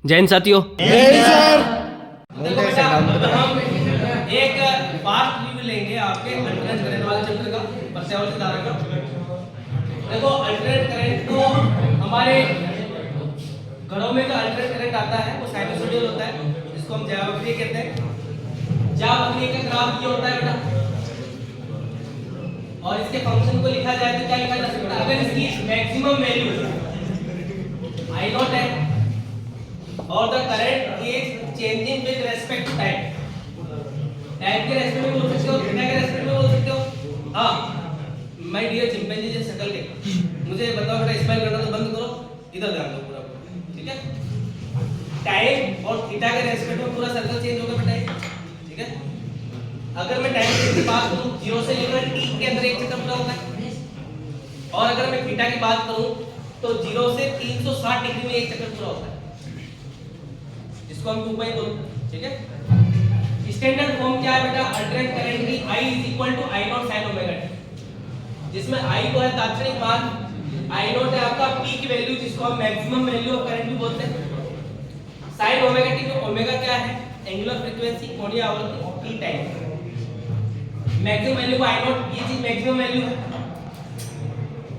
जैन साथियों, देखो बेटा, हम एक फास्ट रिव्यू लेंगे आपके अल्टरनेट करंट वाले चैप्टर का, पर्यावरण धारा का। देखो अल्टरनेट करंट तो हमारे घरों में जो अल्टरनेट करंट आता है वो साइनसोइडल होता है, जिसको हम ज्यावक्रिय कहते हैं। ज्यावक्रिय का ग्राफ ये होता है बेटा, और इसके फंक्शन को लिखा जाए तो क्या लिखा जा सकता है? अगर इसकी मैक्सिमम वैल्यू I नॉट है और the current is changing with respect to time, time के रेस्पेक्ट में बोल सकते हो, थीटा के रेस्पेक्ट में बोल सकते हो। हां माय डियर चिंपैंजी जैसे शक्ल के, मुझे बताओ बेटा स्माइल करना तो बंद करो, इधर ध्यान दो पूरा, ठीक है? टाइम और थीटा के रेस्पेक्ट में पूरा सर्कल चेंज होगा बेटा, ठीक है? अगर मैं टाइम की बात करूं 0 से लेकर t के अंदर एक चक्कर पूरा होता है, और अगर मैं थीटा की बात करूं तो 0 से 360 डिग्री में एक चक्कर पूरा होता है, इसको हम 2 पाई बोलते हैं, ठीक है? स्टैंडर्ड फॉर्म क्या है बेटा? अल्टरनेट करंट की I I naught sin omega t, जिसमें I को है तात्क्षणिक मान, I नॉट है आपका पीक वैल्यू, जिसको हम मैक्सिमम वैल्यू ऑफ करंट भी बोलते हैं। sin ओमेगा t में ओमेगा क्या है? एंगुलर फ्रीक्वेंसी, कोणीय आवृत्ति, t टाइम। मैक्सिमम वैल्यू को I नॉट, ये चीज मैक्सिमम वैल्यू है।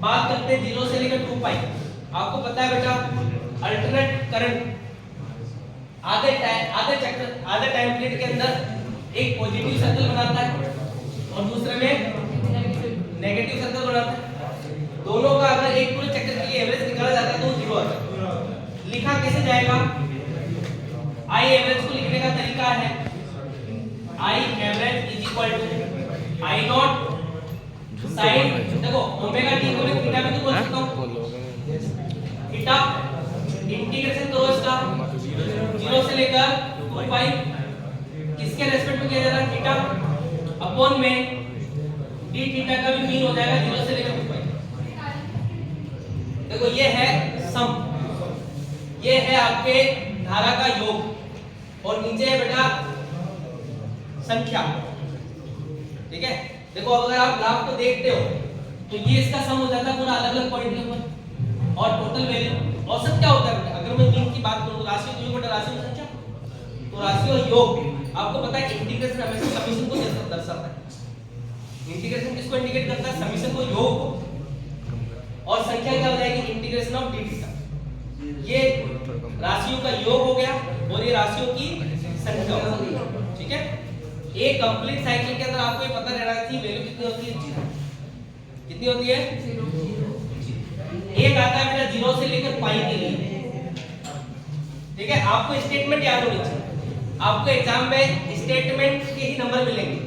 बात करते हैं 0 से लेकर 2 पाई। आपको पता है बेटा अल्टरनेट करंट आधे टाइम पीरियड के अंदर एक पॉजिटिव सर्कल बनाता है और दूसरे में नेगेटिव सर्कल बनाता है। दोनों का अगर एक पूरे चक्कर के लिए एवरेज निकाला जाता है तो 0 आता है। लिखा कैसे जाएगा? I एवरेज को लिखने का तरीका है I average is equal to I naught sine, देखो ओमेगा t को मैं थीटा भी तो बोल सकता हूं, थीटा इंटीग्रेशन करो इसका 0 से लेकर 2 पाई, किसके रेस्पेक्ट में किया जा रहा है? थीटा अपॉन में d थीटा का भी मीन हो जाएगा 0 से लेकर 2 पाई। देखो ये है सम, ये है आपके धारा का योग, और नीचे है बेटा संख्या, ठीक है? देखो अगर आप ग्राफ को देखते हो तो ये इसका सम हो जाता है पूरा अलग-अलग पॉइंट के ऊपर, और टोटल वैल्यू औसत क्या होता है? अगर मैं मीन की बात करूं, राशि को योग बटा राशि में संख्या, तो राशि और योग आपको पता है इंटीग्रेशन हमेशा समेशन को दर्शाता है। इंटीग्रेशन किसको इंडिकेट करता है? समेशन को, योग को, और संख्या क्या हो जाएगी? Integration of D theta. ये राशियों का योग हो गया और ये राशियों की संख्या हो गई, ठीक है? एक कंप्लीट साइकिल के अंदर आपको ये पता रहना चाहिए वैल्यू कितनी होती है, 0। कितनी होती है? 0। एक आता है बेटा 0 से लेकर पाई के लिए, ठीक है? आपको स्टेटमेंट याद होनी चाहिए, आपको एग्जाम में स्टेटमेंट के ही नंबर मिलेंगे,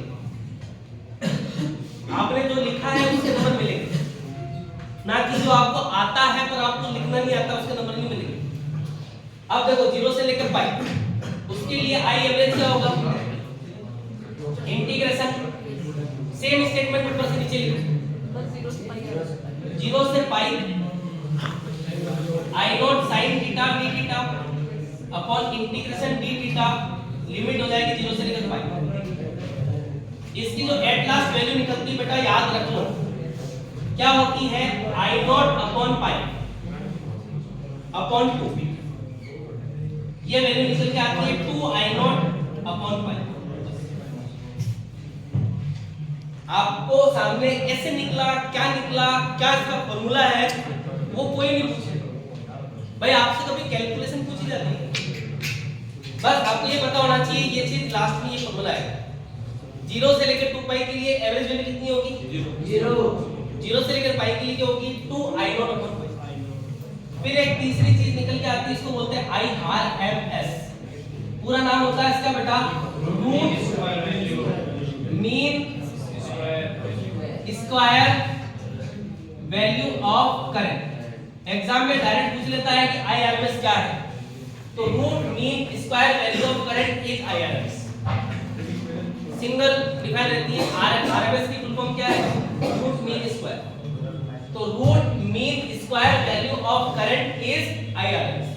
आपने जो लिखा है उसके नंबर मिलेंगे, ना कि जो आपको आता है पर आपको लिखना नहीं आता उसके नंबर नहीं मिलेंगे। अब देखो 0 से लेकर पाई, उसके लिए I एवरेज क्या होगा? इंटीग्रेशन, सेम स्टेटमेंट ऊपर से नीचे लिखो, 0 से पाई I naught sin theta d theta upon integration d theta, limit हो जाएगी 0 से लेकर पाई। इसकी जो एट लास्ट वैल्यू निकलती है बेटा याद रख लो, क्या होती है? I not upon pi upon 2, ये वैल्यू निकल के आती है 2I नॉट अपॉन पाई। आपको सामने कैसे निकला, क्या निकला, क्या इसका फॉर्मूला है, वो कोई नहीं पूछेगा भाई, आपसे कभी कैलकुलेशन पूछी जाती है? बस आपको ये पता होना चाहिए ये चीज लास्ट में ये फॉर्मूला है। 0 से लेकर 2 पाई के लिए एवरेज वैल्यू कितनी होगी? 0 से लेकर पाई के लिए क्या होगी? 2I not upon pi. फिर एक तीसरी चीज निकल के आती है, इसको बोलते हैं IRMS। पूरा नाम होता है इसका बेटा root mean square value of current. Exam में डायरेक्ट पूछ लेता है कि IRMS क्या है, तो root mean square value of current is IRMS। Single define रहती है। RMS की फुल फॉर्म क्या है? Root mean square. तो root mean square value of current is IRMS।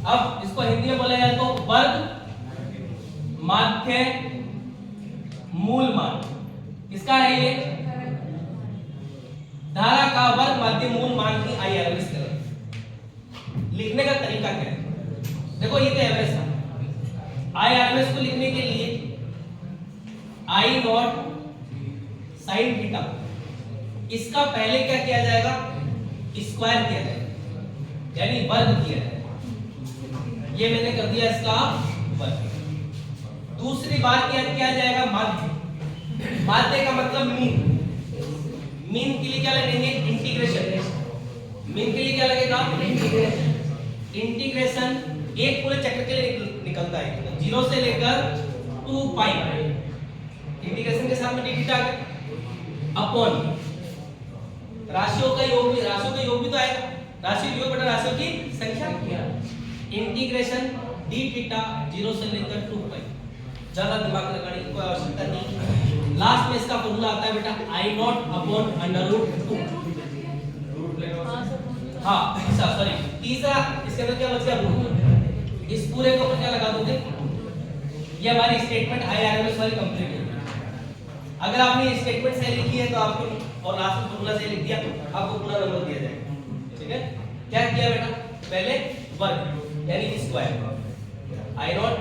अब इसको हिंदी में बोला जाए तो वर्ग माध्य मूल मान। किसका है ये? धारा का वर्ग माध्य मूल मान की IRMS करें। लिखने का तरीका क्या है? देखो ये तो एवरेज था। IRMS को लिखने के लिए I नॉट साइन थीटा, इसका पहले क्या किया जाएगा, स्क्वायर किया जाएगा, यानी वर्ग किया जाएगा। ये मैंने कर दिया इसका वर्ग। दूसरी बात क्या किया जाएगा, माध्य। माध्य का मतलब मीन। मीन के लिए क्या लगेंगे, इंटीग्रेशन। मीन के लिए क्या लगेगा, इंटीग्रेशन। एक पूरे चक्र के लिए निकलता है 0 से लेकर 2 पाई। इंटीग्रेशन के साथ में डी थीटा अपॉन राशियों का योग भी, राशियों का योग भी तो आएगा, राशि योग बटा राशियों की संख्या। इंटीग्रेशन डी थीटा 0 से लेकर 2 पाई। ज्यादा दिमाग लगाने की कोई आवश्यकता नहीं। लास्ट में इसका फॉर्मूला आता है बेटा I नॉट अपॉन √2। हाँ अच्छा सॉरी, तीसरा इसके अंदर क्या बच गया, रूट। इस पूरे को ऊपर क्या लगा दोगे, ये हमारी स्टेटमेंट IRMS वाली कंप्लीट है। अगर आपने स्टेटमेंट सही लिखी है तो आपको, और लास्ट में फॉर्मूला सही लिख दिया, आपको पूरा नंबर दिया जाएगा। ठीक है, क्या किया बेटा, पहले वर्ग यानी square, I naught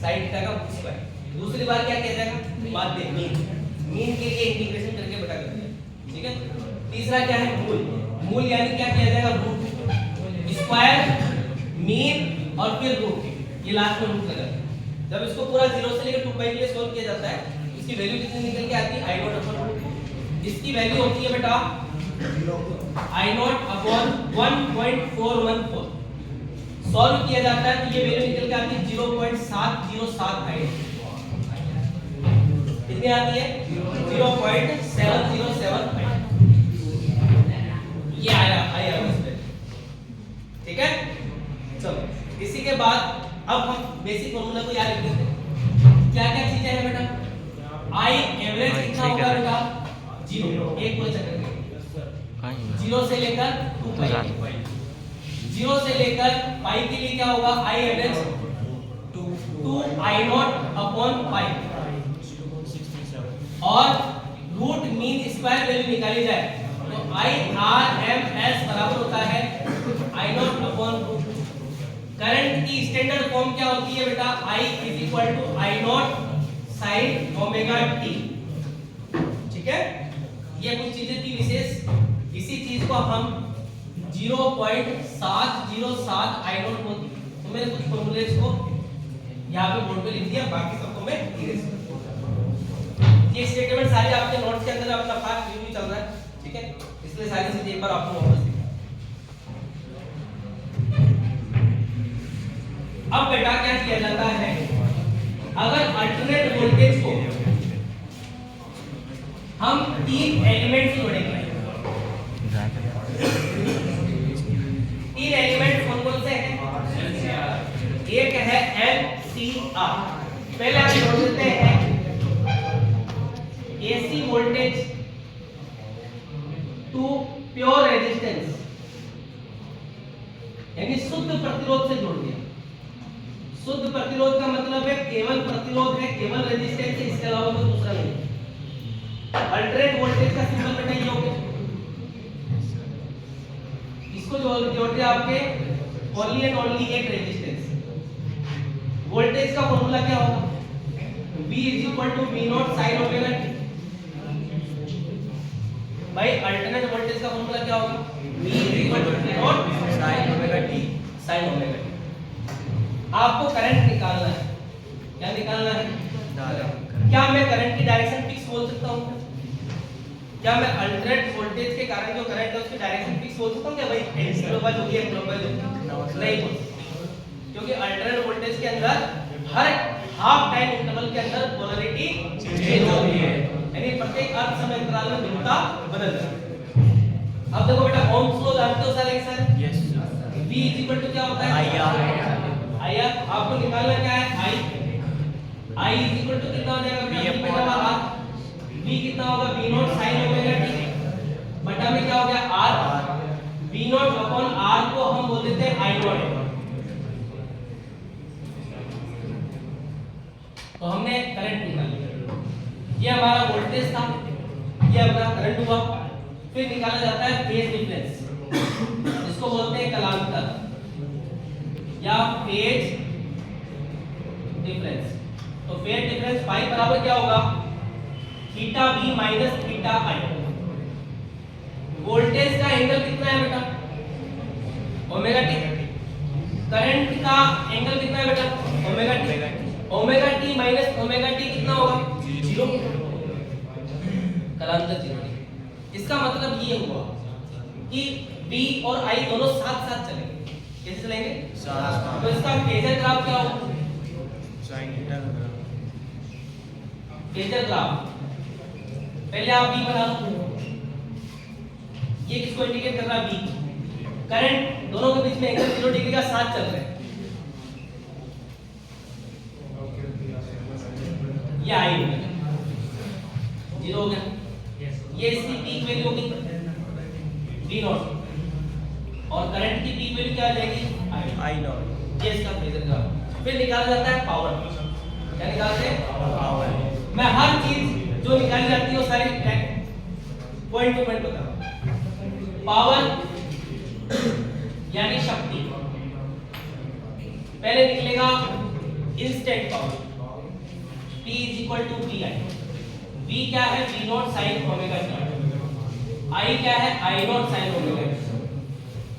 sine theta का स्क्वायर। दूसरी बार क्या किया जाएगा, माध्य मीन। मीन के लिए इंटीग्रेशन करके बटा कर दिया। ठीक है, तीसरा क्या है, मूल। मूल यानी क्या किया जाएगा, रूट। स्क्वायर, मीन और फिर रूट, ये लास्ट में रूट लगा। जब इसको पूरा 0 से लेकर 2 पाई के लिए सॉल्व किया जाता है, इसकी वैल्यू कितनी निकल के आती है, I नॉट अपॉन रूट। इसकी वैल्यू होती है बेटा I नॉट अपॉन 1.414। सॉल्व किया जाता है तो ये वैल्यू निकल के आती है 0.707 आई। कितनी आती है, 0.707 आई। ये आया इसमें। ठीक है, चलो इसी के बाद अब हम बेसिक फॉर्मूला को याद रख लेते हैं। क्या क्या चीजें हैं बेटा, I एवरेज कितना होगा बेटा, 0। एक पूरे चक्कर में 0 से लेकर 2 पाई। 0 से लेकर पाई के लिए क्या होगा, I average 2 I not upon pi. और रूट मीन स्क्वायर वैल्यू निकाली जाए तो IRMS बराबर होता है I not upon root. Current की स्टैंडर्ड फॉर्म क्या होती है बेटा, I naught sine omega T. ठीक है, ये कुछ चीजें थी विशेष। इसी चीज को हम 0.707 I नॉट बोलते हैं। तो मैंने कुछ फॉर्मूलेज को यहाँ पे बोर्ड पे लिख दिया, बाकी सबको मैं इरेज कर दूंगा। ये स्टेटमेंट सारे आपके नोट्स के अंदर अपना फास्ट रिव्यू भी चल रहा है। ठीक है, इसलिए सारी चीजें एक बार आपको वापस दिखा। अब बेटा क्या किया जाता है, अगर अल्टरनेट वोल्टेज को हम 3 एलिमेंट से जोड़ेंगे। 3 एलिमेंट कौन से हैं, एक है LCR। पहले हम जोड़ देते हैं AC voltage to pure resistance, यानी शुद्ध प्रतिरोध से जोड़ दिया। शुद्ध प्रतिरोध का मतलब है केवल प्रतिरोध है, केवल रेजिस्टेंस है, इसके अलावा कोई दूसरा नहीं। अल्टरनेट वोल्टेज का सिंबल बेटा ये हो गया। इसको जोड़ दिया आपके ओनली एंड ओनली एक रेजिस्टेंस। वोल्टेज का फॉर्मूला क्या होगा, V naught sine omega T. भाई अल्टरनेट वोल्टेज का फॉर्मूला क्या होगा, V naught sine omega T, sign omega T. आपको करंट निकालना है, क्या निकालना है, क्या मैं करंट की डायरेक्शन फिक्स बोल सकता हूं, क्या मैं अल्टरनेट वोल्टेज के कारण जो करंट है उसकी डायरेक्शन फिक्स बोल सकता हूं क्या, भाई क्लॉकवाइज होगी या क्लॉकवाइज होगी, नहीं बोल सकता, क्योंकि अल्टरनेट वोल्टेज के अंदर हर हाफ टाइम इंटरवल के अंदर पोलैरिटी चेंज होती है, यानी प्रत्येक अर्ध समय अंतराल में ध्रुवता बदलती है। अब देखो बेटा ओम्स लॉ जानते हो सारे एक साथ, यस। V क्या होता है, IR। आपको निकालना क्या है, I कितना हो जाएगा, V कितना होगा, V naught sine omega T बटा में क्या हो गया R। V not upon R को हम बोल देते हैं I नॉट। तो हमने करंट निकाल लिया, ये हमारा वोल्टेज था, ये हमारा करंट हुआ। फिर निकाला जाता है फेज डिफरेंस, इसको बोलते हैं कलांतर या फेज फाई बराबर क्या होगा, थीटा बी माइनस थीटा आई। वोल्टेज का एंगल कितना है बेटा, ओमेगा टी। करंट का एंगल कितना है बेटा, omega T. Omega T minus omega T कितना होगा, 0। कलांतर 0। इसका मतलब ये हुआ कि बी और आई दोनों साथ साथ चलेंगे। कैसे चलेंगे, तो इसका फेजर ग्राफ क्या होगा, साइन थीटा का ग्राफ। फेजर ग्राफ पहले आप बी बना लो, ये किसको इंडिकेट कर रहा है, बी। करंट दोनों के बीच में एंगल 0 डिग्री का साथ चल रहा है, ये आई हो गया, 0 हो गया। ये इसकी पीक वैल्यू होगी v नॉट, और करंट की पीक वैल्यू क्या आ जाएगी, आई नॉट। ये इसका फेजर ग्राफ। फिर निकाला जाता है पावर। क्या निकालते हैं, पावर। मैं हर चीज जो निकाली जाती है वो सारी पॉइंट टू पॉइंट बता रहा हूं। पावर यानी शक्ति, पहले निकलेगा instant power, P = VI। V क्या है, V naught sine omega T. I क्या है, I naught sine omega T.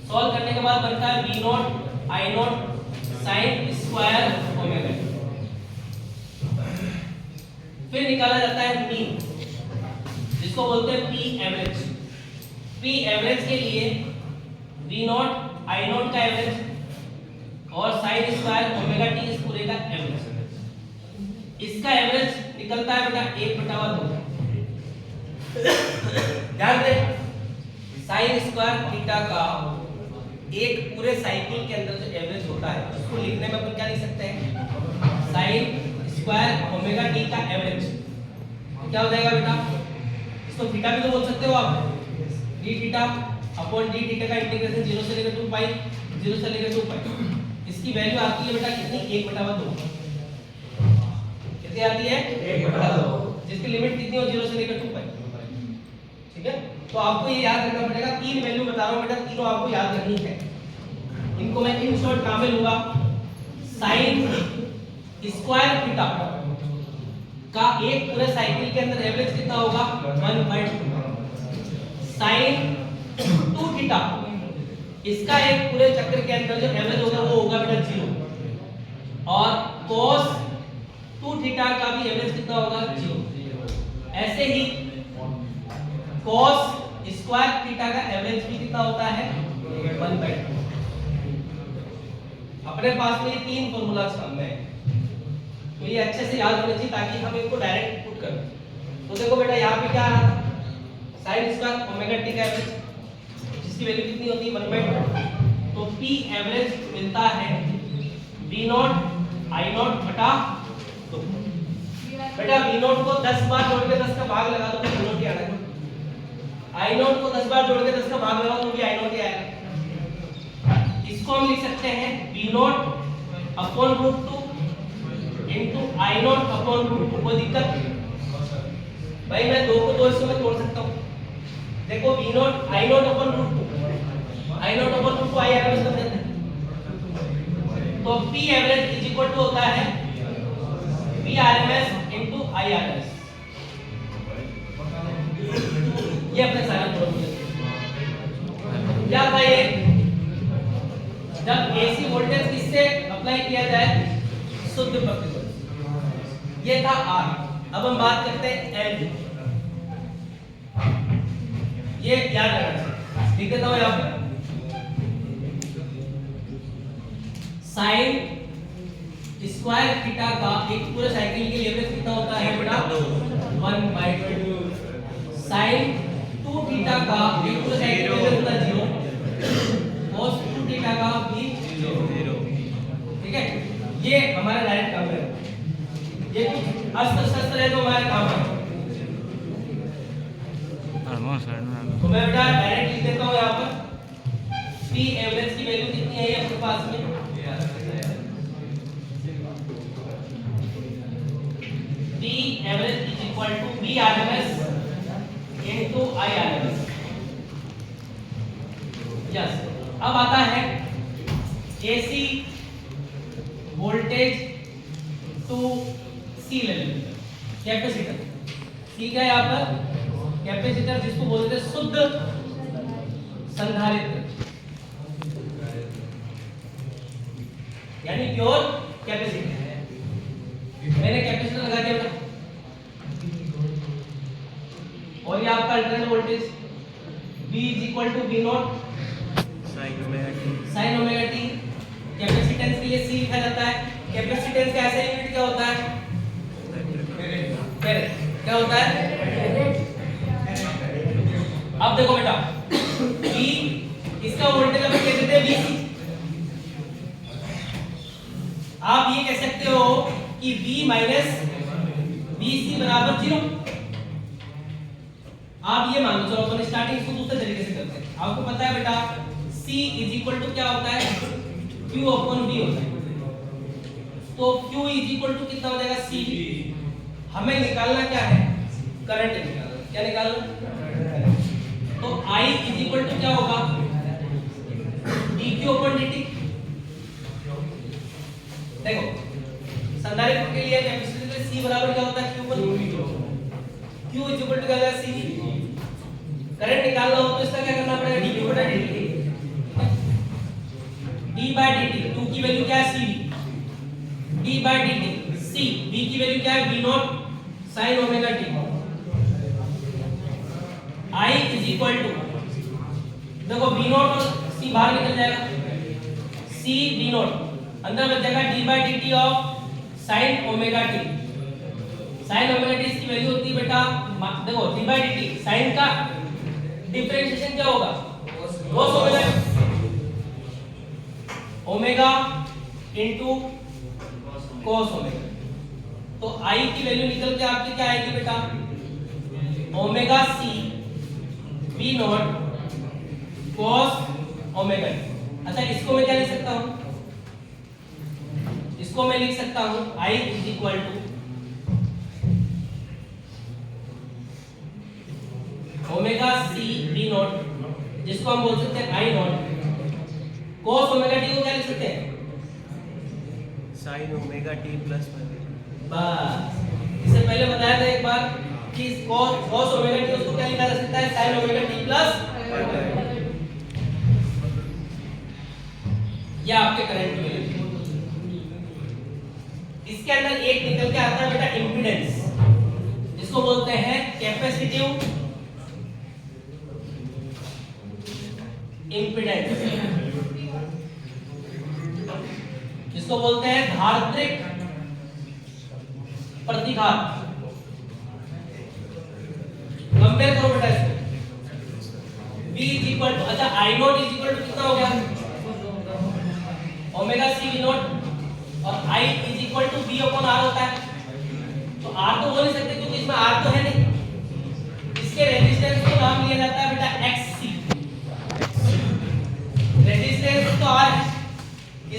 Solve करने के बाद बनता है V not I naught sine square omega T. फिर निकाला जाता है मीन, जिसको बोलते हैं P एवरेज। P एवरेज के लिए V नॉट I नॉट का एवरेज और साइन स्क्वायर ओमेगा टी इस पूरे का एवरेज। इसका एवरेज निकलता है बेटा 1/2। ध्यान दे, साइन स्क्वायर थीटा का एक पूरे साइकिल के अंदर जो एवरेज होता है उसको लिखने में अपन क्या लिख सकते हैं, साइन स्क्वायर ओमेगा टी का एवरेज क्या हो जाएगा बेटा, इसको थीटा भी तो बोल सकते हो आप, D theta upon D theta का इंटीग्रेशन 0 से लेकर 2 पाई, 0 से लेकर 2 पाई। इसकी वैल्यू आती है बेटा कितनी, 1/2। कितनी आती है, 1/2, जिसकी लिमिट कितनी हो, 0 से लेकर 2 पाई। ठीक है, तो आपको ये याद रखना पड़ेगा, तीन वैल्यू बता रहा हूं बेटा, तीनों आपको याद रखनी है। इनको मैं इन शॉर्ट काम में लूंगा। साइन स्क्वायर थीटा का एक पूरे साइकिल के अंदर एवरेज कितना होगा, 1/2। साइन 2 थीटा, इसका एक पूरे चक्र के अंदर जो एवरेज होगा वो होगा बेटा 0। और cos 2 थीटा का भी एवरेज कितना होगा, 0। ऐसे ही cos स्क्वायर थीटा का एवरेज भी कितना होता है, 1/2। अपने पास में ये तीन फॉर्मूलाज काम में है, तो ये अच्छे से याद होने चाहिए ताकि हम इनको डायरेक्ट पुट कर। तो देखो बेटा यहाँ पे क्या आ रहा था, साइन स्क्वायर ओमेगा टी का एवरेज जिसकी वैल्यू कितनी होती है, 1/2। तो P एवरेज मिलता है V नॉट I नॉट बटा 2। बेटा V नॉट को 10 बार जोड़ के 10 का भाग लगा दो तो V नॉट ही आएगा। I नॉट को 10 बार जोड़ के 10 का भाग लगाओ तो भी I नॉट ही आएगा। इसको हम लिख सकते हैं V not upon √2 into I not upon √2। कोई दिक्कत भाई, मैं 2 को 2 हिस्सों में तोड़ सकता हूं। देखो V not I not upon √2, I not upon √2 I average कर देते हैं। तो P average is equal to होता है V RMS into I RMS। ये अपने सारे फॉर्मूले क्या था ये, जब AC वोल्टेज किससे अप्लाई किया जाए, शुद्ध प्रतिरोध, ये था R। अब हम बात करते हैं L। ये याद रखना, लिख देता हूं यहां पे, साइन स्क्वायर थीटा का एक पूरे साइकिल के लिए एवरेज कितना होता है बेटा, 1/2। साइन 2 थीटा का एक पूरे साइकिल के लिए एवरेज होता है 0। cos 2 थीटा का भी 0। ठीक है, ये हमारा डायरेक्ट काम है, ये अस्त्र शस्त्र है जो हमारे काम है। तो मैं बेटा डायरेक्ट लिख देता हूं यहां पर, P एवरेज की वैल्यू कितनी है ये आपके पास में, P average is equal to V RMS into I RMS। Yes, अब आता है AC voltage to C level. Capacitor, ठीक है, यहाँ पर कैपेसिटर जिसको बोलते हैं शुद्ध संधारित्र, यानी प्योर कैपेसिटर। मैंने कैपेसिटर लगा दिया बेटा, और ये आपका alternate voltage V = V0 sign omega T. sin omega t। Capacitance के लिए C लिखा जाता है। कैपेसिटेंस का ऐसा यूनिट क्या होता है? फेरेड। क्या होता है? अब देखो बेटा, V इसका वोल्टेज अपन कह देते हैं VC। आप ये कह सकते हो कि V माइनस VC बराबर 0। आप ये मान लो, चलो अपन स्टार्टिंग इसको दूसरे तरीके से करते हैं। आपको पता है बेटा C = क्या होता है? Q/V होता है। तो Q = कितना हो जाएगा? C। हमें निकालना क्या है? करंट निकालना। क्या निकालना? तो I = क्या होगा? dQ/dt। देखो, संधारित्र के लिए कैपेसिटर के लिए C बराबर क्या होता है? Q/V। Q = क्या होगा? C। करंट निकालना हो तो इसका क्या करना पड़ेगा? dQ/dt। d/dt, Q की वैल्यू क्या है? CV। d/dt C, V की वैल्यू क्या है? V0 sin omega t। I = देखो V0 और C बाहर निकल जाएगा, C V0 अंदर बच जाएगा d/dt of sin omega t। sin omega t इसकी वैल्यू होती है बेटा, देखो d/dt sin का डिफरेंशिएशन क्या होगा? cos omega, omega into cos omega. तो I की वैल्यू निकल के आपकी क्या आएगी बेटा? Omega C V0 cos omega. अच्छा, इसको मैं क्या लिख सकता हूं? इसको मैं लिख सकता हूं I = ओमेगा C V0, जिसको हम बोल सकते हैं I0 cos ओमेगा t को क्या लिख सकते हैं? Sign omega T plus. बस, इससे पहले बताया था एक बार कि cos ओमेगा t उसको क्या लिखा जा सकता है? sin omega t plus. ये आपके करंट की वैल्यू। इसके अंदर एक निकल के आता है बेटा इंपीडेंस, जिसको बोलते हैं कैपेसिटिव इंपीडेंस, जिसको बोलते हैं धात्रिक प्रतिघात। कंपेयर करो बेटा इसको। V = अच्छा I0 = कितना हो गया? ओमेगा C V0 और I = V/R होता है। तो R तो बोल नहीं सकते क्योंकि इसमें R तो है नहीं। इसके रेजिस्टेंस को नाम लिया जाता है बेटा XC। रेजिस्टेंस तो R है,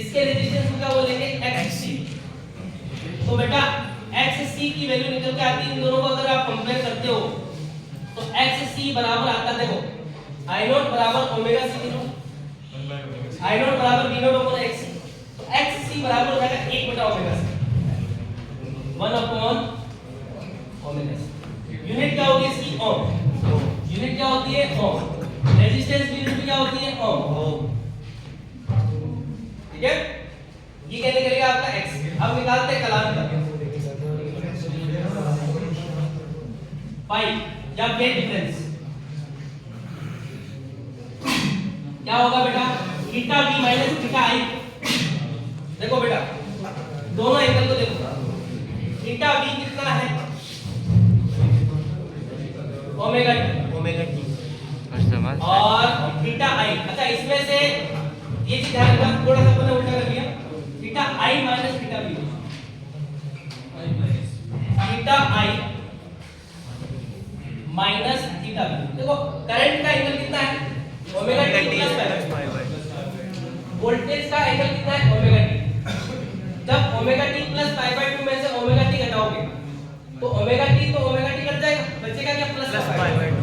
इसके रेजिस्टेंस को क्या बोलेंगे? XC। तो बेटा XC की वैल्यू निकल के आती है। इन दोनों को अगर आप कंपेयर करते हो तो XC बराबर आता है, देखो I0 बराबर ओमेगा C V0, I0 बराबर V0/XC। तो XC बराबर हो जाएगा 1/ओमेगा C, 1/ओमेगा C। यूनिट क्या होगी इसकी? ओम। यूनिट क्या होती है? ओम। रेजिस्टेंस की यूनिट क्या होती है? ओम। ठीक है, ये क्या निकलेगा आपका x। अब निकालते हैं कलांतर पाई या गेट डिफरेंस। क्या होगा बेटा? Theta v minus theta i। देखो बेटा, दोनों एंगल को देखो। थीटा v कितना है? Omega t। और थीटा i, अच्छा इसमें से ये चीज ध्यान रखना, थोड़ा सा अपने उल्टा कर लिया। Theta i minus theta v, theta i minus theta v। देखो करंट का एंगल कितना है? ओमेगा t प्लस पाई। वोल्टेज का एंगल कितना है? Omega t। जब ओमेगा t प्लस पाई/2 में से ओमेगा t घटाओगे तो ओमेगा t कट जाएगा, बचेगा क्या? प्लस पाई/2।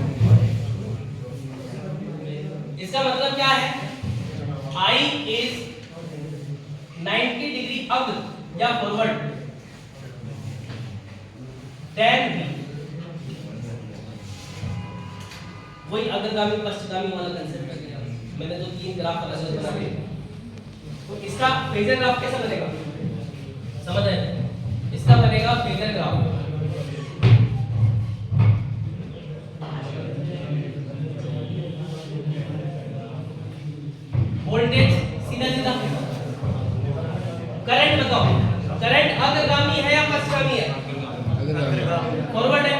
इसका मतलब क्या है? I is 90 डिग्री अग्र या फॉरवर्ड, देन V। वही अग्रगामी पश्चगामी वाला कंसेप्ट कर लिया मैंने, जो तीन ग्राफ अलग अलग बना दिए। तो इसका फेजर ग्राफ कैसा बनेगा, समझ आए? इसका बनेगा फेजर ग्राफ वोल्टेज सीधा सीधा। करंट बताओ, करंट अग्रगामी है या पश्चगामी है? फॉरवर्ड है।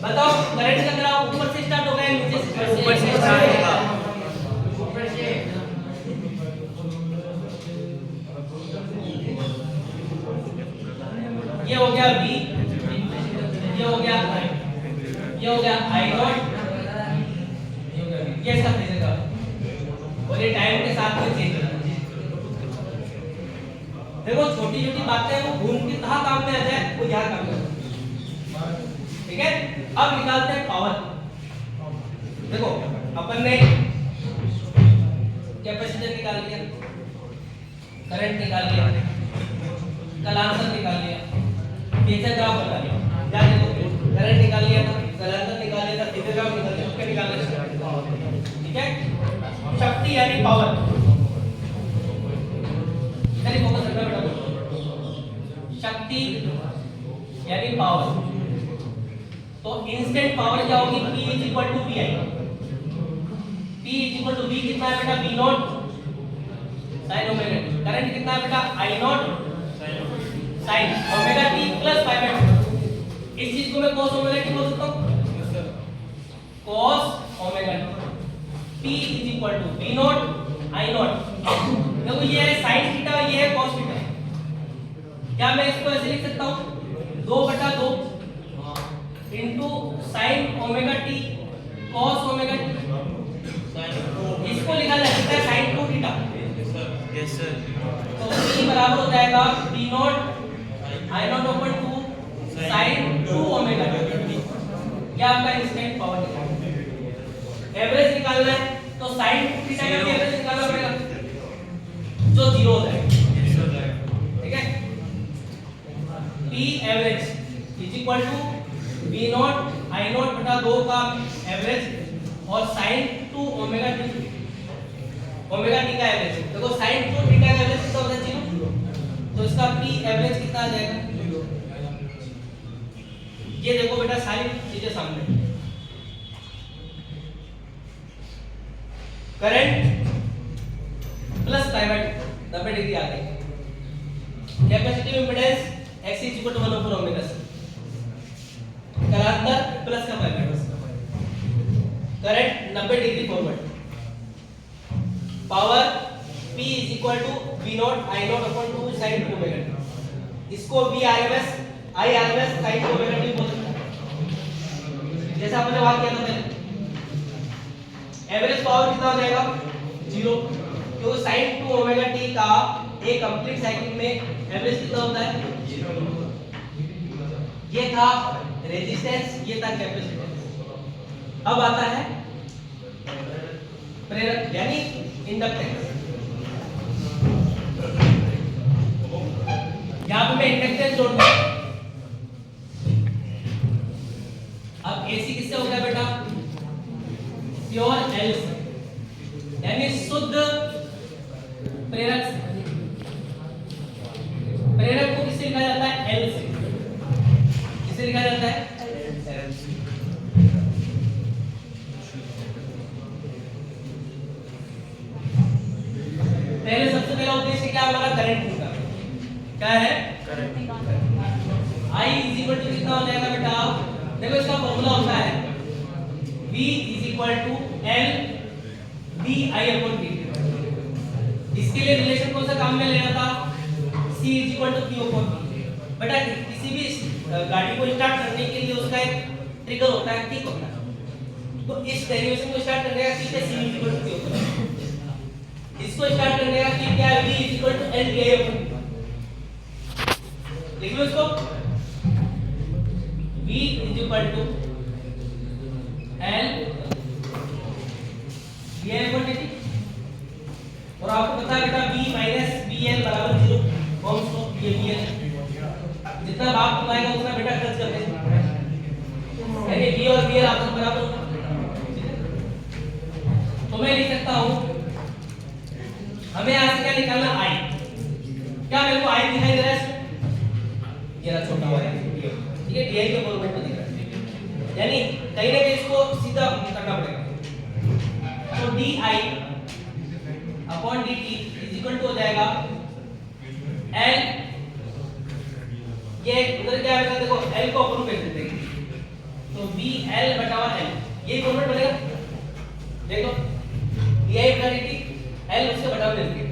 बताओ करंट का ग्राफ ऊपर से स्टार्ट होगा या नीचे से? ऊपर से स्टार्ट होगा। ये हो गया V, ये हो गया I, ये हो गया I नॉट, ये हो गया V। ये इसका फेजर ग्राफ, और ये टाइम के साथ में चेंज होता है। देखो छोटी छोटी बातें वो घूम के कहाँ काम में आ जाए, वो यहाँ काम में आ जाए। ठीक है, अब निकालते हैं पावर। देखो अपन ने कैपेसिटर निकाल लिया, करंट निकाल लिया, कलांतर निकाल लिया, फेजर ग्राफ बना लिया। क्या देखो, करंट निकाल लिया था, कलांतर निकाल लिया था, फेजर ग्राफ निकाल लिया, उसके निकालना। ठीक है, शक्ति यानी पावर। चलिए फोकस करना बेटा। शक्ति यानी पावर, तो इंस्टेंट पावर क्या होगी? P is equal to VI। P is equal to V कितना है बेटा? V naught sin omega t। Current कितना है बेटा? I naught sin omega t plus pi by 2। इस चीज को मैं cos ओमेगा t बोल सकता हूं, cos omega t। P is equal to V not I naught. देखो ये है sin थीटा, ये है cos थीटा। क्या मैं इसको ऐसे लिख सकता हूं? 2/2 into sin omega t cos omega t। इसको लिखा जा सकता है sin 2 थीटा। Yes sir. तो P बराबर हो जाएगा P not I not over 2 sin 2 omega t। क्या आपका इंस्टेंट पावर निकालना है, एवरेज निकालना है, तो sin 2 थीटा का एवरेज निकालना पड़ेगा जो 0 हो जाएगा। ठीक है, P average is equal to V not I naught बटा 2 का एवरेज और sin 2 omega t, omega t का एवरेज। देखो sin 2 थीटा का एवरेज कितना होता है? 0। तो इसका P एवरेज कितना आ जाएगा? ये देखो बेटा सारी चीजें सामने। Current plus pi by 90 degree आ गई। Capacitive impedance x is equal to 1 over omega c। कलांतर प्लस का pi by 2। Current 90 degree forward. Power P is equal to V not I not upon 2 sin 2 omega t। इसको VRMS IRMS sin 2 omega t बोल सकते हैं, जैसा आपने बात किया था पहले। एवरेज पावर कितना हो जाएगा? 0, क्योंकि sin 2 ओमेगा t का एक कंप्लीट साइकिल में एवरेज कितना होता है? 0। ये था रेजिस्टेंस, ये था कैपेसिटेंस। अब आता है प्रेरक यानी इंडक्टेंस। यहां पे मैं इंडक्टेंस जोड़ दूं। अब AC किससे हो गया बेटा? प्योर L से, यानी शुद्ध प्रेरक से। प्रेरक को किससे लिखा जाता है? L से। किससे लिखा जाता है? L से। पहले सबसे पहला उद्देश्य क्या हमारा? करंट निकालना। क्या है? Current. I is equal to कितना हो जाएगा बेटा? देखो इसका फॉर्मूला होता है V is equal to L DI upon dt। इसके लिए रिलेशन कौन सा काम में लेना था? C is equal to Q upon V। बेटा किसी भी गाड़ी को स्टार्ट करने के लिए उसका एक ट्रिगर होता है, किक होता है। तो इस डेरिवेशन को स्टार्ट करने का किक है C is equal to Q upon V। इसको स्टार्ट करने का किक क्या है? V is equal to L DI upon dt। लिख लो इसको। V is equal to L DI upon dt। और आपको पता है बेटा V माइनस VL बराबर 0। ओम्स लॉ, ये VL जितना भाग तुम्हारा उतना बेटा खर्च कर दे। यानी बी और बी आपस में बराबर होगा। तो मैं लिख सकता हूं, हमें यहां से क्या निकालना, आई। क्या मेरे को आई दिखाई दे रहा है इसमें? ये रहा छोटा वाला, ठीक है, डी आई के फॉर्मेट में दिख रहा है, यानी कहीं ना कहीं इसको सीधा करना पड़ेगा। तो D I upon D T is equal to हो जाएगा एल, ये उधर क्या आएगा देखो, एल को अपन कर देते हैं, तो बी एल बटावा एल, ये फॉर्मेट बनेगा, देखो डी आई बटा डी टी, एल उसके बटावा मिलती है,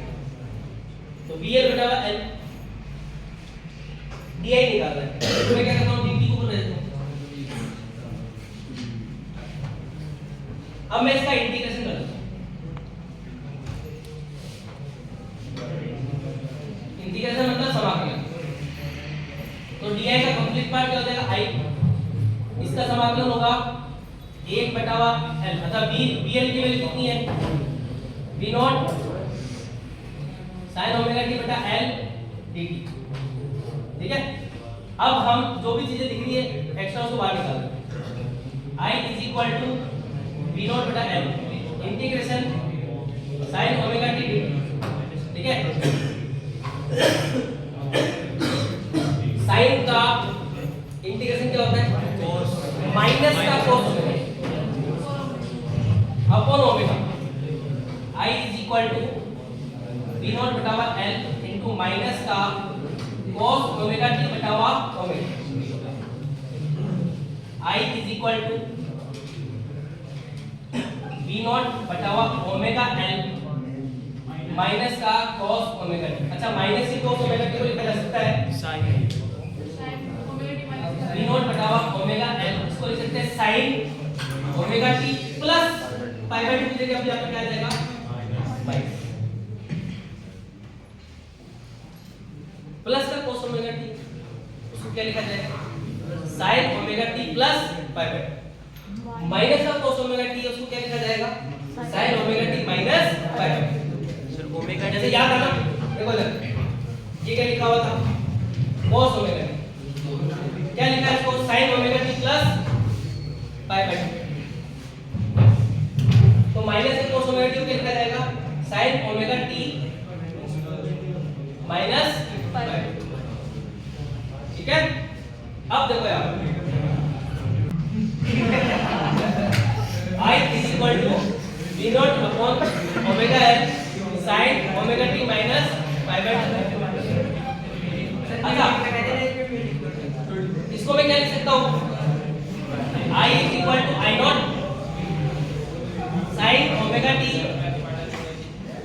तो बी एल बटावा एल, डी आई निकालना है, तो मैं क्या करता हूँ, डी टी को ऊपर रख देता हूँ। अब मैं इसका इंटीग्रेशन कर दूंगा, इंटीग्रेशन मतलब समाकलन। तो डी आई का कंप्लीट पार्ट क्या हो जाएगा, आई, इसका समाकलन होगा 1/L, मतलब बी एल की वैल्यू कितनी है, B naught sin omega T बटा एल डी टी, ठीक है। अब हम जो भी चीजें दिख रही है एक्स्ट्रा उसको बाहर निकाल दें, I is equal to B naught बटा L integration sin omega T D T, ठीक है। साइन का इंटीग्रेशन क्या होता है, माइनस का cos upon omega, i is equal to B naught बटावा एल इंटू माइनस का cos ओमेगा टी बटावा omega, i is equal to B naught बटावा ओमेगा एल माइनस का cos ओमेगा टी। अच्छा, माइनस की cos ओमेगा टी को लिखा जा सकता है साइन बी नॉट बटावा ओमेगा एल, इसको लिख सकते हैं sin omega T plus pi by 2 की जगह यहाँ पे क्या आ जाएगा, प्लस का cos ओमेगा टी, उसको क्या लिखा जाएगा, sin omega T plus pi by 2, minus का cos ओमेगा टी, उसको क्या लिखा जाएगा, sin omega T minus pi by 2। Sir omega जैसे याद आना, देखो जरा ये क्या लिखा हुआ था, cos ओमेगा टी, क्या लिखा है इसको, sin omega T plus pi by 2, तो माइनस से cos ओमेगा टी को क्या लिखा जाएगा, sin omega T minus pi by 2, ठीक है। अब देखो यार I is equal to v naught upon omega l sin omega T minus pi by 2। अच्छा, इसको मैं क्या लिख सकता हूँ, I is equal to I naught sin omega T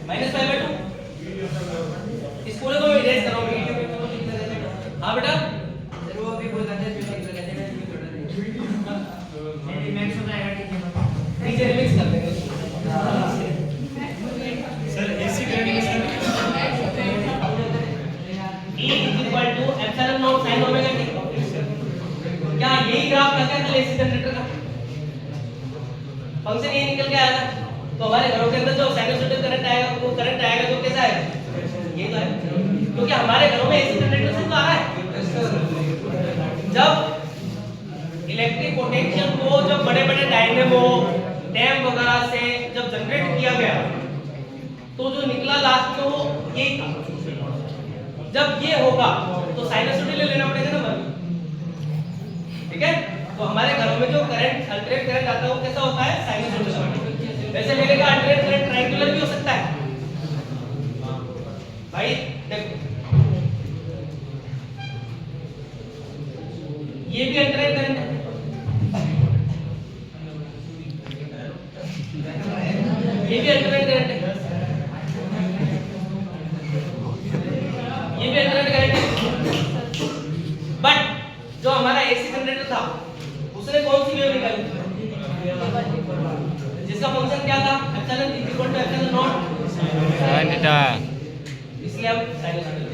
minus pi by 2। इस पूरे को मैं इरेज करूँगा, हाँ बेटा, वो अभी बोल रहे थे मैक्स हो जाएगा, ठीक है, नीचे रिमिक्स कर देंगे सर एसी करेंगे sir, E is equal to epsilon naught sin omega T. क्या यही ग्राफ का क्या था एसी जनरेटर का फंक्शन, ये निकल के आया था। तो हमारे घरों के अंदर जो साइनसॉइडल करंट आएगा, वो करंट आएगा जो कैसा है, ये तो है, क्योंकि हमारे घरों में एसी जनरेटर से तो आ रहा है। जब इलेक्ट्रिक पोटेंशियल को जब बड़े-बड़े डायनेमो डैम वगैरह से जब जनरेट किया गया, तो जो निकला लास्ट में वो यही था। जब ये होगा तो साइनसॉइडल लेना पड़ेगा ना मन, ठीक है। तो हमारे घरों में जो करंट अल्टरनेट करंट आता है वो कैसा होता है, साइनसॉइडल। वैसे मेरे का अल्टरनेट करंट ट्रायंगुलर भी हो सकता है भाई, देखो ये भी अल्टरनेट करंट है, ये भी अल्टरनेट करंट है, ये भी अल्टरनेट करंट है। बट जो हमारा एसी जनरेटर था उसने कौन सी वेव निकाली, जिसका फंक्शन क्या था, epsilon is equal to epsilon naught sin theta, इसलिए हम साइनसॉइडल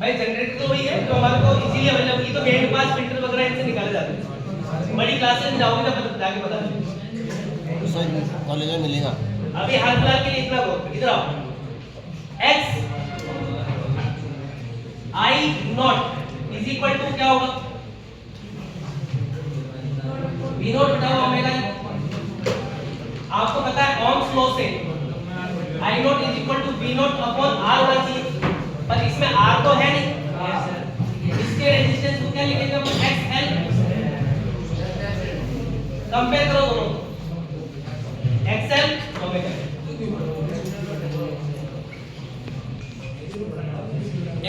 भाई। जनरेटर तो वही है जो हमारे को इजीली अवेलेबल, ये तो बैंड पास फिल्टर वगैरह इनसे निकाले जाते हैं। बड़ी क्लासेस में जाओगे तो पता जाके पता चलेगा, कॉलेज में मिलेगा। अभी हाल फिलहाल के लिए इतना को इधर आओ, x I naught is equal to क्या होगा, वी नॉट बटा ओमेगा ई। आपको पता है ओम्स लॉ से I naught is equal to V naught upon R होना चाहिए, पर इसमें आर तो है नहीं। इसके रेजिस्टेंस को क्या लिखेंगे हम? XL। कंपेयर करो दोनों, XL omega.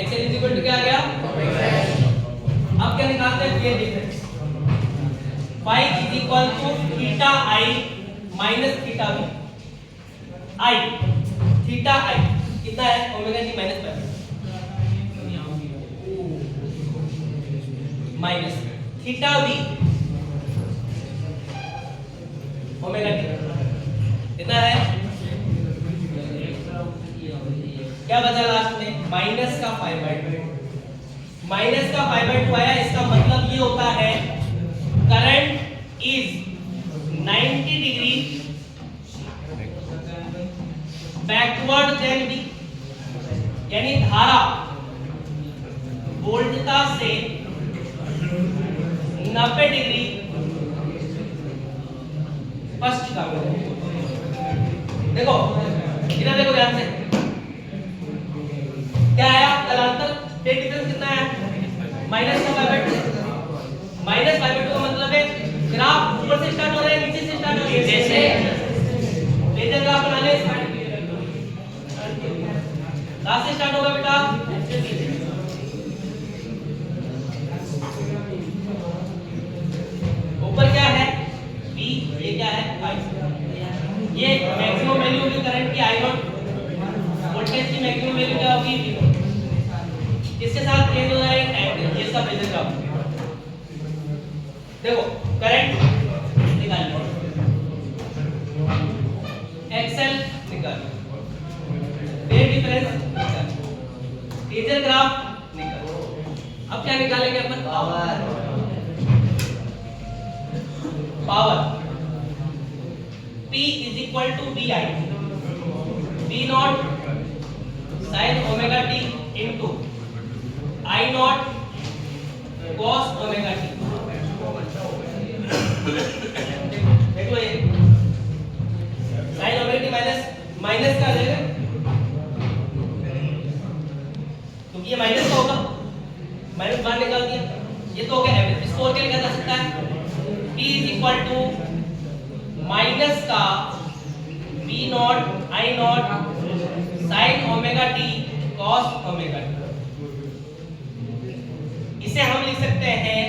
XL is equal to क्या आ गया? अब क्या निकालते हैं? ये difference phi is equal to theta I minus theta V. I theta I कितना है? Omega G minus pi minus theta V omega T कितना है? क्या बचा लास्ट में? माइनस का 5/2। माइनस का 5/2 आया। इसका मतलब ये होता है current is 90 degree backward than V, यानी धारा वोल्टता से 90 डिग्री पश्चिम। देखो इधर देखो ध्यान से, क्या आया? कलांतर डेट डिफरेंस कितना है? माइनस का 5/2। माइनस 5/2 का मतलब है ग्राफ ऊपर से स्टार्ट हो रहा है नीचे से स्टार्ट हो रहा है। जैसे लेजर ग्राफ बनाने कहां से स्टार्ट होगा बेटा? ऊपर क्या है? V, ये क्या है? I। ये मैक्सिमम वैल्यू होगी करंट की I0। वोल्टेज की मैक्सिमम वैल्यू क्या होगी? V। इसके साथ चेंज हो जाएगा टाइम। ये सब फेजर ग्राफ। देखो करंट निकालो, XL निकालो, फेज डिफरेंस निकालो, फेजर ग्राफ निकालो। अब क्या निकालेंगे अपन? Power. Power P is equal to VI V naught sine omega T into I naught cos omega T. देखो ये sine omega T minus minus का देगा, क्योंकि ये माइनस का होगा, माइनस बाहर निकाल दिया। ये तो हो गया एवरेज। इसको और क्या लिखा जा सकता है? P is equal to minus का V not I naught sine omega T cos omega T. इसे हम लिख सकते हैं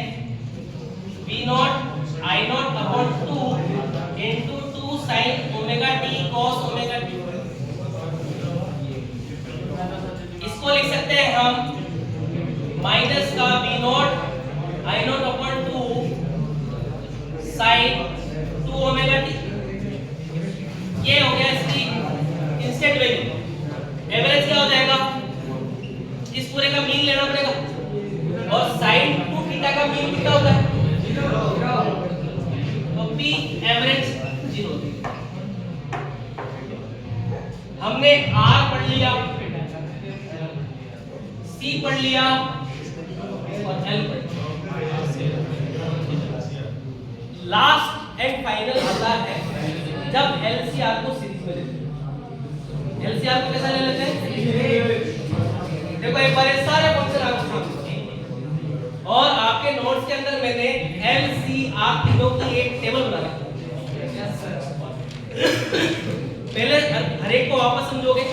V not I not upon 2 into 2 sine omega T cos omega T. इसको लिख सकते हैं हम माइनस का V not I not upon 2 sine 2 omega T. ये हो गया इसकी इंस्टेंट वैल्यू। एवरेज क्या हो जाएगा? इस पूरे का मीन लेना पड़ेगा, और साइन 2 थीटा का मीन कितना होता है? 0। तो P एवरेज 0। हमने R पढ़ लिया, C पढ़ लिया और L पढ़ लिया। लास्ट एंड फाइनल आता है जब LCR को सीरीज में लेते हैं। LCR को कैसा ले लेते हैं? देखो एक बार ये सारे फंक्शन आपको सामने, और आपके नोट्स के अंदर मैंने LCR तीनों की एक टेबल बना रखी है। पहले हर एक को वापस समझोगे।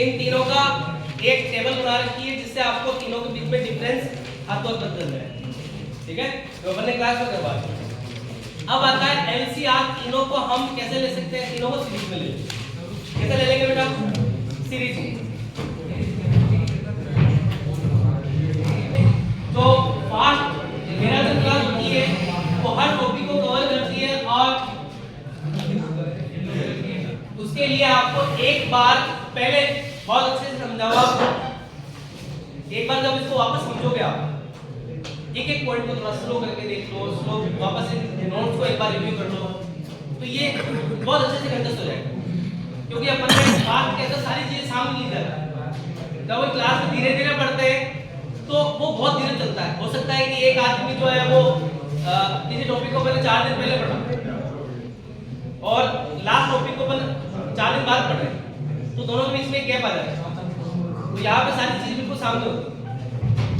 इन तीनों का एक टेबल बना रखी है जिससे आपको तीनों के बीच में डिफरेंस हाथों हाथ पता चल जाए। ठीक है, तो अपने क्लास में करवा। अब आता है LCR तीनों को हम कैसे ले सकते हैं? तीनों को सीरीज में ले लेंगे। कैसे ले लेंगे बेटा? सीरीज में। तो फास्ट मेरा जो क्लास होती है वो हर टॉपिक को कवर करती है, और उसके लिए आपको एक बार पहले बहुत अच्छे से समझावा। एक बार जब इसको वापस समझोगे आप, एक एक पॉइंट को थोड़ा स्लो करके देख लो, स्लो वापस से नोट्स को एक बार रिव्यू कर लो, तो ये बहुत अच्छे से कंटेस्ट हो जाएगा। क्योंकि अपन ने बात कहते सारी चीजें सामने नहीं जाता। जब वो क्लास में धीरे धीरे पढ़ते हैं तो वो बहुत धीरे चलता है। हो सकता है कि एक आदमी जो है वो किसी टॉपिक को मैंने 4 दिन पहले पढ़ा और लास्ट टॉपिक को अपन 4 दिन बाद पढ़ रहे हैं, तो दोनों के बीच में गैप आ जाता है। तो यहाँ पे सारी चीज बिल्कुल सामने होती है।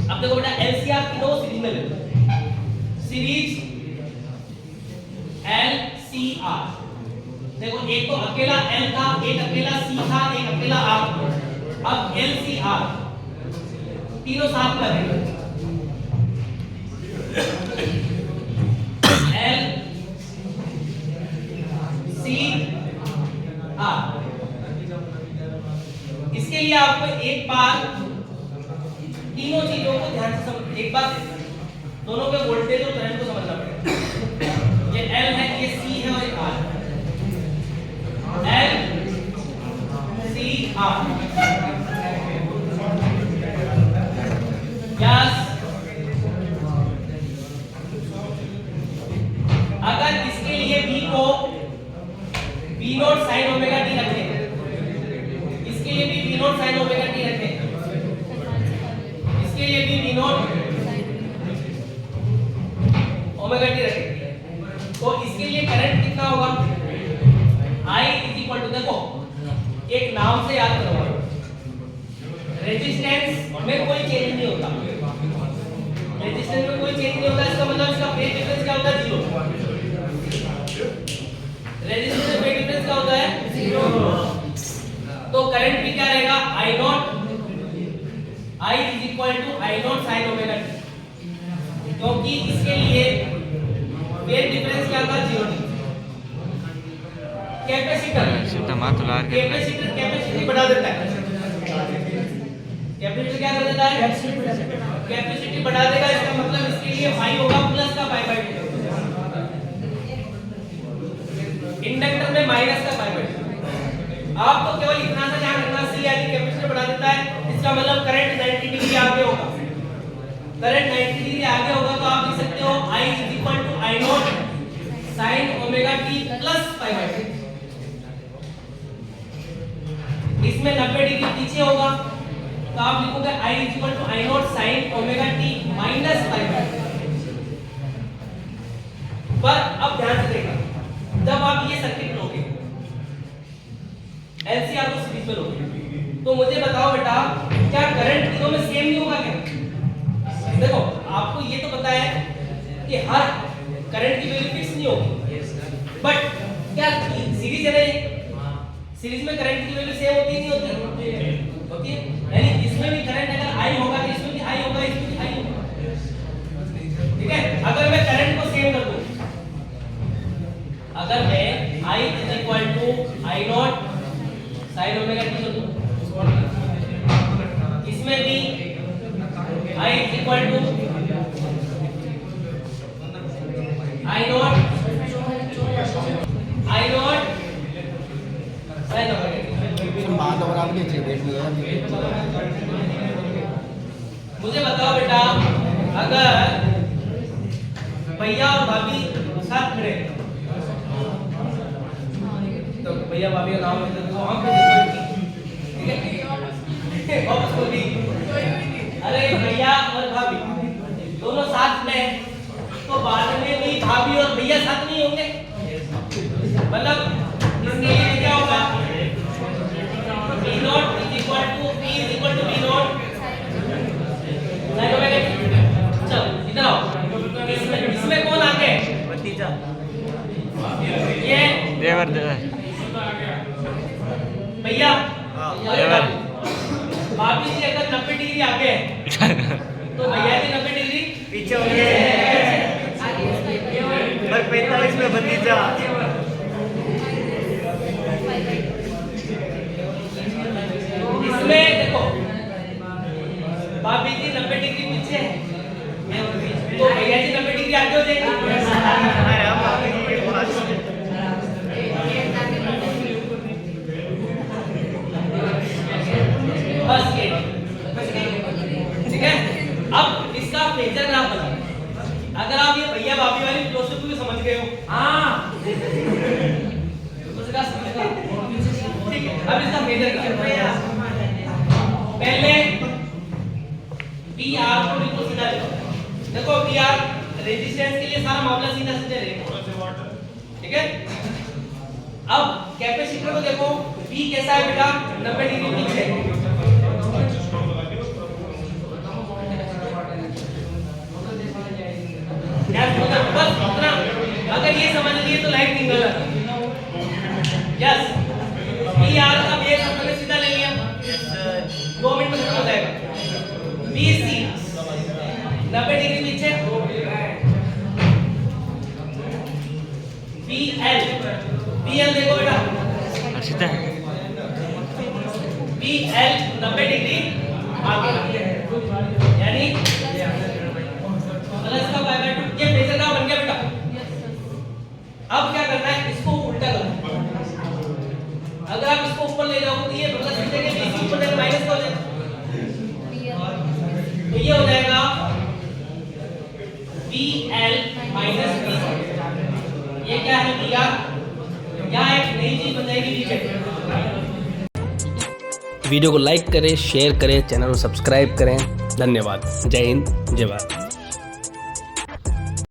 अब देखो बेटा एलसीआर की दो सीरीज में ले, सीरीज एलसीआर। देखो एक तो अकेला एल था, एक अकेला सी था, एक अकेला आर था। अब एलसीआर तीनों साथ में रहेंगे। L C R. इसके लिए आपको एक बार तीनों चीजों को ध्यान से समझ, एक बार दोनों के वोल्टेज और करंट को समझना पड़ेगा। ये एल है, ये सी है और ये आर है। L C are. यस, अगर इसके लिए V को V naught sine omega T रखें, इसके लिए भी V naught sine omega T रखें, इसके लिए भी V नॉट ओमेगा टी रखें, तो इसके लिए करंट कितना होगा? I इज इक्वल टू, देखो एक नाम से याद करो, रेजिस्टेंस में कोई चेंज नहीं होता। रेजिस्टेंस में कोई चेंज नहीं होता, इसका मतलब इसका फेज डिफरेंस क्या होता है? 0। रेजिस्टेंस में फेज डिफरेंस क्या होता है? 0। तो करंट भी क्या रहेगा? I naught, I is equal to I naught sine omega T, क्योंकि इसके लिए फेज डिफरेंस क्या था? 0। कैपेसिटर कैपेसिटी बढ़ा देता है। कैपेसिटर क्या कर देता है? कैपेसिटी बढ़ा देगा। इसका मतलब इसके लिए फाई होगा प्लस का पाई बाय 2, इंडक्टर में माइनस का पाई बाय 2। आपको केवल इतना सा ध्यान रखना, सी यानी कैपेसिटर बढ़ा देता है, इसका मतलब करंट 90 डिग्री आगे होगा। करंट 90 डिग्री आगे होगा तो आप लिख सकते हो I is equal to I naught sine omega T plus pi by 2। इसमें 90 डिग्री पीछे होगा तो आप लिखोगे I is equal to I naught sine omega T minus pi by 2। पर अब ध्यान से देखना, जब आप ये सर्किट लोगे, एलसीआर को सीरीज में लोगे, तो मुझे बताओ बेटा क्या करंट तीनों में सेम नहीं होगा क्या? देखो आपको ये तो पता है कि हर करंट की वैल्यू फिक्स नहीं होगी, बट क्या सीरीज है ना, सीरीज में करंट की वैल्यू सेम होती है नहीं होती? होती है। यानी इसमें भी करंट अगर I होगा तो इसमें भी I होगा, इसमें भी I होगा। ठीक है, अगर मैं करंट को सेम कर दूं, अगर मैं I is equal to I naught sine omega T कर दूं, इसमें भी I is equal to I naught बात और आप लीजिए डेट में। मुझे बताओ बेटा, अगर भैया और भाभी साथ खड़े हैं, तो भैया भाभी का नाम है तो हम ठीक है, और उसको भी, अरे भैया और भाभी दोनों साथ में, तो बाद में भी भाभी और भैया साथ नहीं होंगे, मतलब इसके लिए क्या होगा? V naught is equal to P is equal to V naught sine omega T. चलो इधर आओ, इसमें कौन आगे? भतीजा, ये देवर भैया और भाभी जी अगर 90 डिग्री आगे है तो भैया जी 90 डिग्री पीछे होंगे, पर 45 में भतीजा। इसमें देखो भाभी जी 90 डिग्री पीछे है तो भैया जी 90 डिग्री आगे हो जाएंगे। बस ये ठीक है। अब इसका फेजर ग्राफ बना, अगर आप ये भैया भाभी वाली फिलोसफी को समझ गए हो, हाँ उसका समझ गए, ठीक है। अब इसका फेजर ग्राफ पहले PR को बिल्कुल सीधा लिखो। देखो PR रेजिस्टेंस के लिए सारा मामला सीधा सीधा रहेगा, ठीक है। अब कैपेसिटर को देखो, V कैसा है बेटा, 90 डिग्री पीछे। बस इतना, अगर ये समझ लिए तो लाइट निकल रहा। यस, VR का बेस हमने सीधा ले लिया, 2 मिनट में खत्म हो जाएगा। BC 90 डिग्री पीछे, BL देखो बेटा, सीधा BL 90 डिग्री आगे, यानी प्लस का बाय 2, ये फेजर का बन गया बेटा। अब क्या करना है, इसको उल्टा करना। अगर आप इसको ऊपर ले जाओगे तो ये प्लस हो जाएगा, BC ऊपर जाएगा माइनस का हो जाएगा, तो ये हो जाएगा BL माइनस BC। ये क्या है भैया, यहाँ एक नई चीज बन जाएगी बीच। वीडियो को लाइक करें, शेयर करें, चैनल को सब्सक्राइब करें। धन्यवाद। जय हिंद, जय भारत।